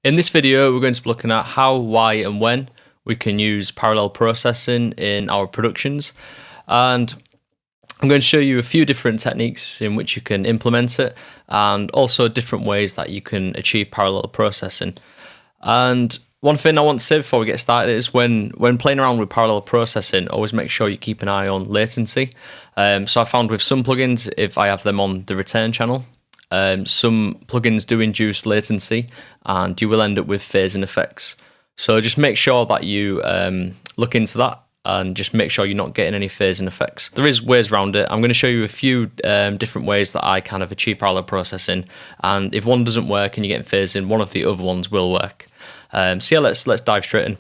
In this video, we're going to be looking at how, why, and when we can use parallel processing in our productions. And I'm going to show you a few different techniques in which you can implement it, and also different ways that you can achieve parallel processing. And one thing I want to say before we get started is when playing around with parallel processing, always make sure you keep an eye on latency. So I found with some plugins, if I have them on the return channel, some plugins do induce latency and you will end up with phasing effects. So just make sure that you look into that and just make sure you're not getting any phasing effects. There is ways around it. I'm going to show you a few different ways that I kind of achieve parallel processing, and if one doesn't work and you're getting phasing, one of the other ones will work. So yeah, let's dive straight in.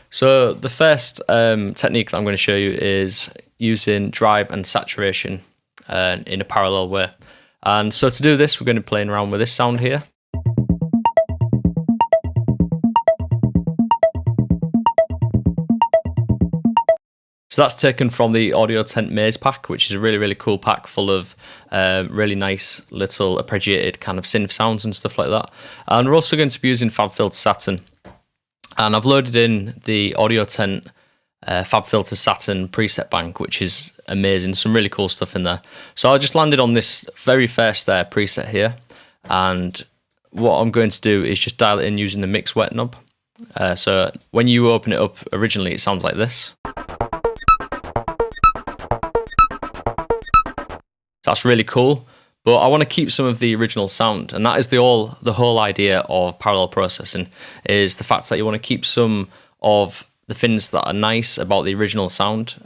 So the first technique that I'm going to show you is using drive and saturation in a parallel way. And so to do this, we're going to be playing around with this sound here. So that's taken from the Audiotent Maze pack, which is a really, really cool pack full of really nice little arpeggiated kind of synth sounds and stuff like that. And we're also going to be using FabFilter Saturn. And I've loaded in the Audiotent FabFilter Saturn preset bank, which is amazing. Some really cool stuff in there. So I just landed on this very first preset here. And what I'm going to do is just dial it in using the mix wet knob. So when you open it up originally, it sounds like this. That's really cool, but I want to keep some of the original sound, and that is the whole idea of parallel processing, is the fact that you want to keep some of the things that are nice about the original sound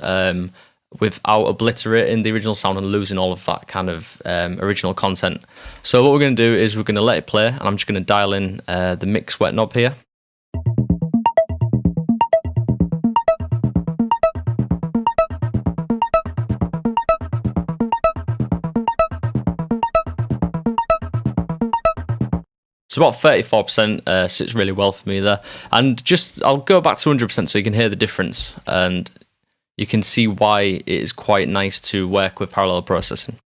without obliterating the original sound and losing all of that kind of original content. So what we're going to do is we're going to let it play, and I'm just going to dial in the mix wet knob here. So about 34% sits really well for me there. And I'll go back to 100% so you can hear the difference and you can see why it is quite nice to work with parallel processing.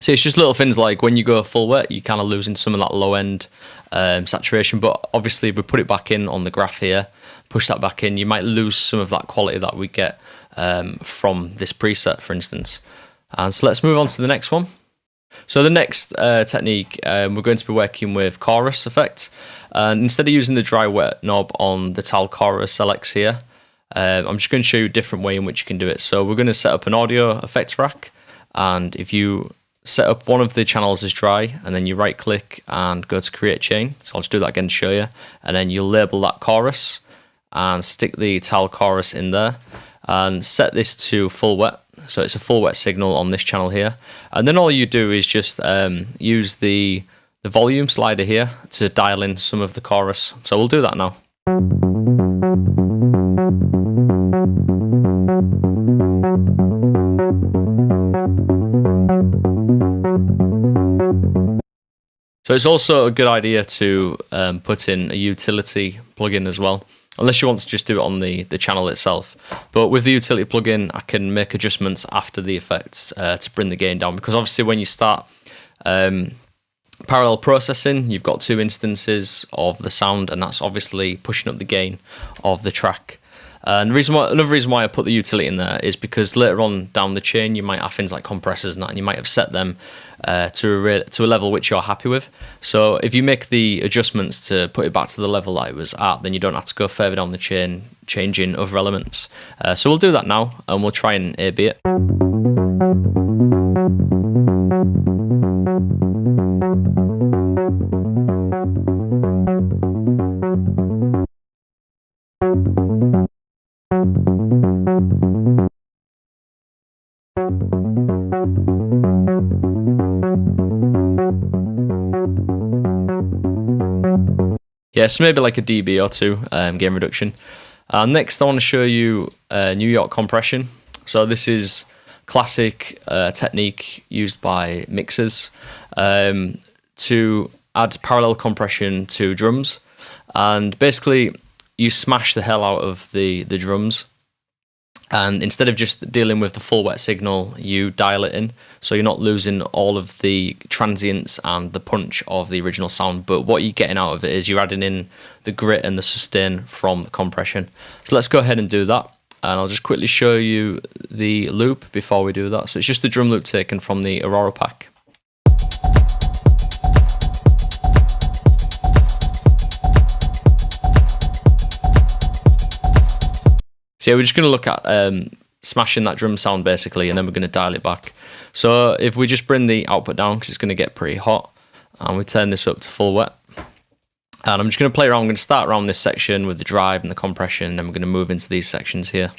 So it's just little things like when you go full wet, you're kind of losing some of that low end saturation. But obviously, if we put it back in on the graph here, push that back in, you might lose some of that quality that we get from this preset, for instance. And so let's move on to the next one. So the next technique, we're going to be working with chorus effect. And instead of using the dry wet knob on the Tal Chorus LX here, I'm just going to show you a different way in which you can do it. So we're going to set up an audio effects rack, and if you set up one of the channels as dry, and then you right click and go to create chain. So I'll just do that again to show you, and then you'll label that chorus and stick the Tal Chorus in there and set this to full wet. So it's a full wet signal on this channel here, and then all you do is just use the volume slider here to dial in some of the chorus. So we'll do that now. So it's also a good idea to put in a utility plugin as well, unless you want to just do it on the channel itself. But with the utility plugin, I can make adjustments after the effects to bring the gain down, because obviously when you start parallel processing, you've got two instances of the sound, and that's obviously pushing up the gain of the track. And another reason why I put the utility in there is because later on down the chain, you might have things like compressors and that, and you might have set them to a level which you're happy with. So if you make the adjustments to put it back to the level that it was at, then you don't have to go further down the chain, changing other elements. So we'll do that now, and we'll try and A/B it. Yeah, so maybe like a dB or two gain reduction. Next, I want to show you New York compression. So this is classic technique used by mixers to add parallel compression to drums. And basically, you smash the hell out of the drums And instead of just dealing with the full wet signal, you dial it in, so you're not losing all of the transients and the punch of the original sound, but what you're getting out of it is you're adding in the grit and the sustain from the compression. So let's go ahead and do that, and I'll just quickly show you the loop before we do that. So it's just the drum loop taken from the Aurora pack. So yeah, we're just going to look at smashing that drum sound basically, and then we're going to dial it back. So if we just bring the output down, because it's going to get pretty hot, and we turn this up to full wet, and I'm just going to play around. I'm going to start around this section with the drive and the compression, and then we're going to move into these sections here.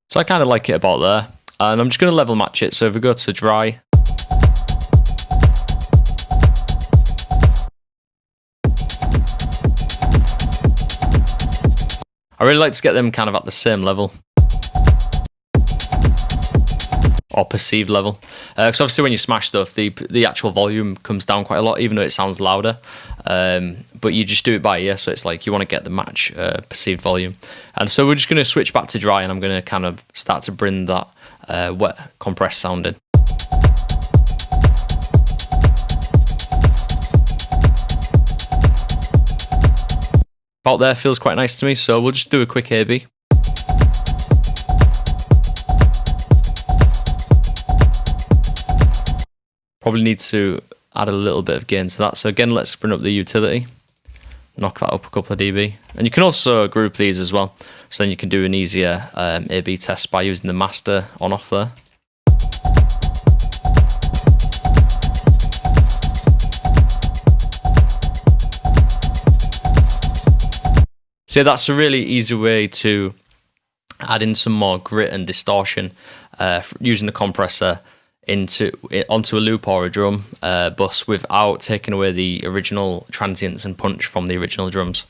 So I kind of like it about there, and I'm just going to level match it. So if we go to dry, I really like to get them kind of at the same level, or perceived level, because obviously when you smash stuff, the actual volume comes down quite a lot, even though it sounds louder, but you just do it by ear, so it's like you want to get the match perceived volume. And so we're just going to switch back to dry, and I'm going to kind of start to bring that wet compressed sound in. About there feels quite nice to me, so we'll just do a quick A/B. Probably need to add a little bit of gain to that. So again, let's bring up the utility, knock that up a couple of dB. And you can also group these as well. So then you can do an easier A/B test by using the master on off there. So that's a really easy way to add in some more grit and distortion using the compressor onto a loop or a drum bus without taking away the original transients and punch from the original drums.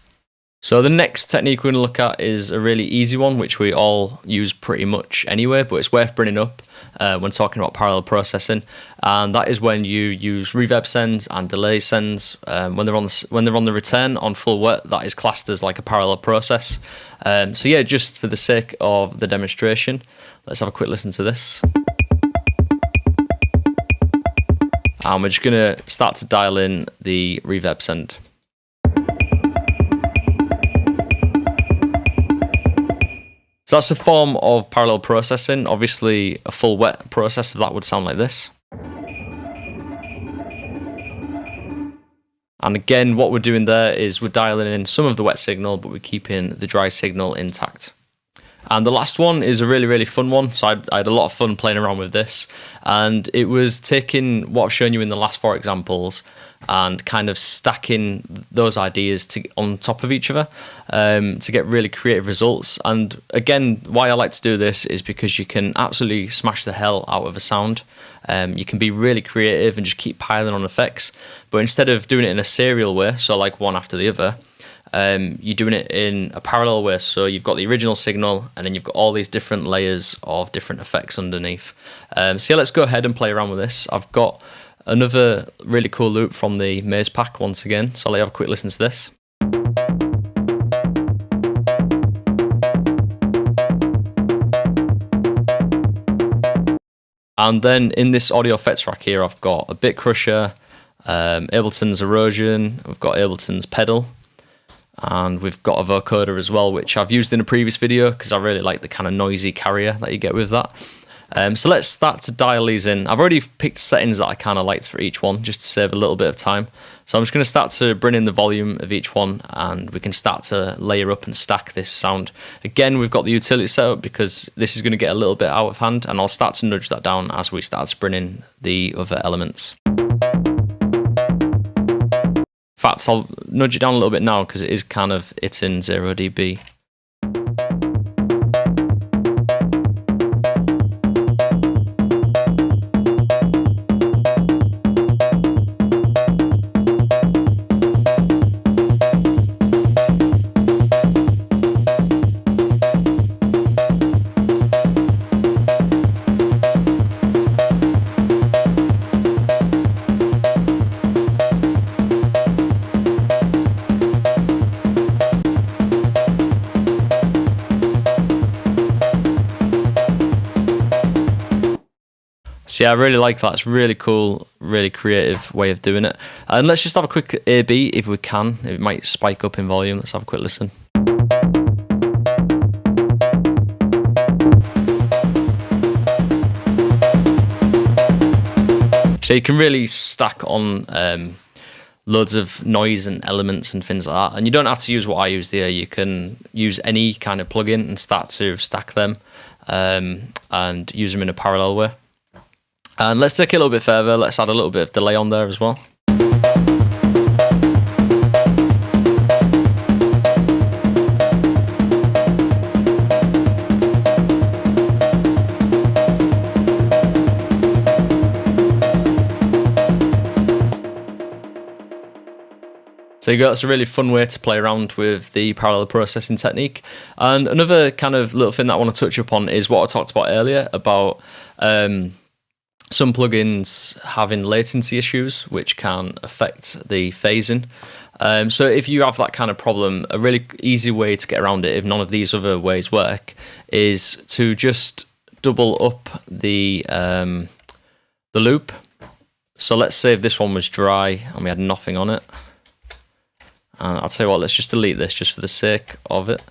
So the next technique we're going to look at is a really easy one, which we all use pretty much anyway, but it's worth bringing up when talking about parallel processing, and that is when you use reverb sends and delay sends. When they're on the return on full wet, that is classed as like a parallel process. So yeah, just for the sake of the demonstration, let's have a quick listen to this. And we're just going to start to dial in the reverb send. So that's a form of parallel processing. Obviously, a full wet process of that would sound like this. And again, what we're doing there is we're dialing in some of the wet signal, but we're keeping the dry signal intact. And the last one is a really, really fun one. So I had a lot of fun playing around with this. And it was taking what I've shown you in the last 4 examples and kind of stacking those ideas on top of each other to get really creative results. And again, why I like to do this is because you can absolutely smash the hell out of a sound. You can be really creative and just keep piling on effects. But instead of doing it in a serial way, so like one after the other, you're doing it in a parallel way. So you've got the original signal and then you've got all these different layers of different effects underneath. So yeah, let's go ahead and play around with this. I've got another really cool loop from the Maze pack once again. So I'll have a quick listen to this. And then in this audio effects rack here, I've got a bit crusher, Ableton's erosion, we've got Ableton's pedal, and we've got a vocoder as well, which I've used in a previous video because I really like the kind of noisy carrier that you get with that. So let's start to dial these in. I've already picked settings that I kind of liked for each one just to save a little bit of time. So I'm just going to start to bring in the volume of each one and we can start to layer up and stack this sound. Again, we've got the utility set up because this is going to get a little bit out of hand, and I'll start to nudge that down as we start to bring in the other elements. In fact, I'll nudge it down a little bit now because it is kind of hitting 0 dB. So yeah, I really like that. It's really cool, really creative way of doing it. And let's just have a quick A/B if we can. It might spike up in volume. Let's have a quick listen. So you can really stack on loads of noise and elements and things like that. And you don't have to use what I use there. You can use any kind of plugin and start to stack them and use them in a parallel way. And let's take it a little bit further. Let's add a little bit of delay on there as well. So you got, it's a really fun way to play around with the parallel processing technique. And another kind of little thing that I want to touch upon is what I talked about earlier about some plugins having latency issues, which can affect the phasing. So if you have that kind of problem, a really easy way to get around it, if none of these other ways work, is to just double up the loop. So let's say if this one was dry and we had nothing on it. And I'll tell you what, let's just delete this just for the sake of it.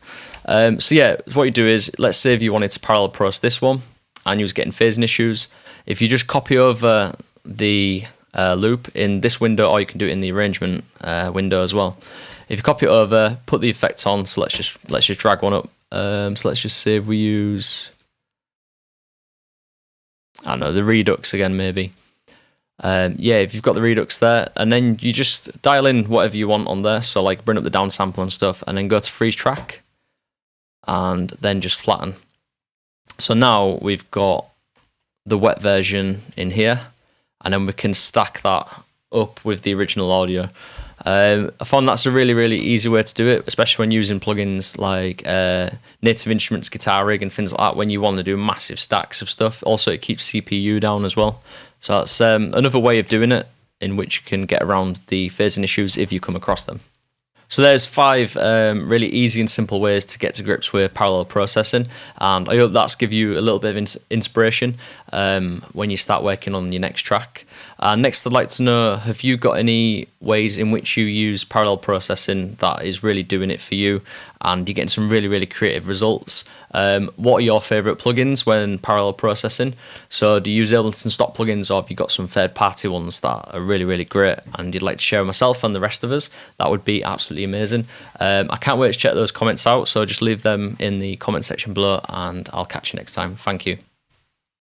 So yeah, what you do is, let's say if you wanted to parallel process this one and you was getting phasing issues, if you just copy over the loop in this window, or you can do it in the arrangement window as well. If you copy it over, put the effects on, so let's just drag one up. So let's just say if we use, I don't know, the Redux again maybe. Yeah, if you've got the Redux there, and then you just dial in whatever you want on there, so like bring up the downsample and stuff, and then go to freeze track, and then just flatten. So now we've got the wet version in here, and then we can stack that up with the original audio. I found that's a really, really easy way to do it, especially when using plugins like Native Instruments Guitar Rig and things like that, when you want to do massive stacks of stuff. Also, it keeps CPU down as well. So that's another way of doing it in which you can get around the phasing issues if you come across them. So there's 5 really easy and simple ways to get to grips with parallel processing, and I hope that's give you a little bit of inspiration when you start working on your next track. Next, I'd like to know, have you got any ways in which you use parallel processing that is really doing it for you and you're getting some really, really creative results? What are your favourite plugins when parallel processing? So do you use Audiotent stock plugins, or have you got some third-party ones that are really, really great and you'd like to share with myself and the rest of us? That would be absolutely amazing. I can't wait to check those comments out, so just leave them in the comment section below and I'll catch you next time. Thank you.